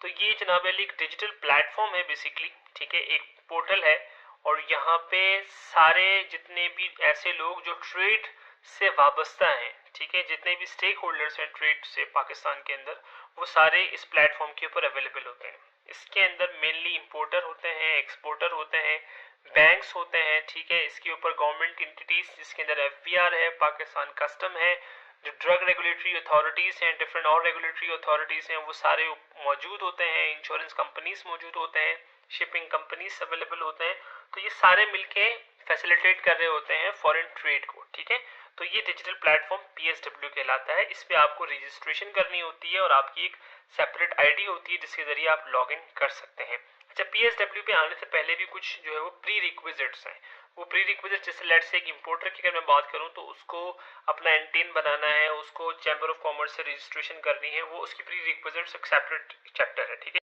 तो ये जनाब अली एक डिजिटल प्लेटफॉर्म है बेसिकली, ठीक है, एक पोर्टल है। और यहाँ पे सारे जितने भी ऐसे लोग जो ट्रेड से वाबस्ता हैं, ठीक है, जितने भी स्टेक होल्डर्स हैं ट्रेड से पाकिस्तान के अंदर, वो सारे इस प्लेटफॉर्म के ऊपर अवेलेबल होते हैं। इसके अंदर मेनली इंपोर्टर होते हैं, एक्सपोर्टर होते हैं, बैंक्स होते हैं, ठीक है। इसके ऊपर गवर्नमेंट इंटिटीज जिसके अंदर एफबीआर है, पाकिस्तान कस्टम है, जो ड्रग रेगुलेटरी अथॉरिटीज़ हैं, डिफरेंट और रेगुलेटरी अथॉरिटीज़ हैं, वो सारे मौजूद होते हैं। इंश्योरेंस कंपनीज मौजूद होते हैं, शिपिंग कंपनीज अवेलेबल होते हैं। तो ये सारे मिलके फैसिलिटेट कर रहे होते हैं फॉरेन ट्रेड को, ठीक है। तो ये डिजिटल प्लेटफॉर्म पीएसडब्ल्यू कहलाता है। इस पे आपको रजिस्ट्रेशन करनी होती है और आपकी एक सेपरेट आईडी होती है जिसके जरिए आप लॉग इन कर सकते हैं। अच्छा, पीएसडब्ल्यू पे आने से पहले भी कुछ जो है वो प्री रिक्विजिट्स हैं। वो प्री रिक्विजिट जैसे लेट से एक इंपोर्टर की अगर मैं बात करूं तो उसको अपना एंटीन बनाना है, उसको चैम्बर ऑफ कॉमर्स से रजिस्ट्रेशन करनी है, वो उसकी प्री रिक्विजिट्स एक सेपरेट चैप्टर है, ठीक है।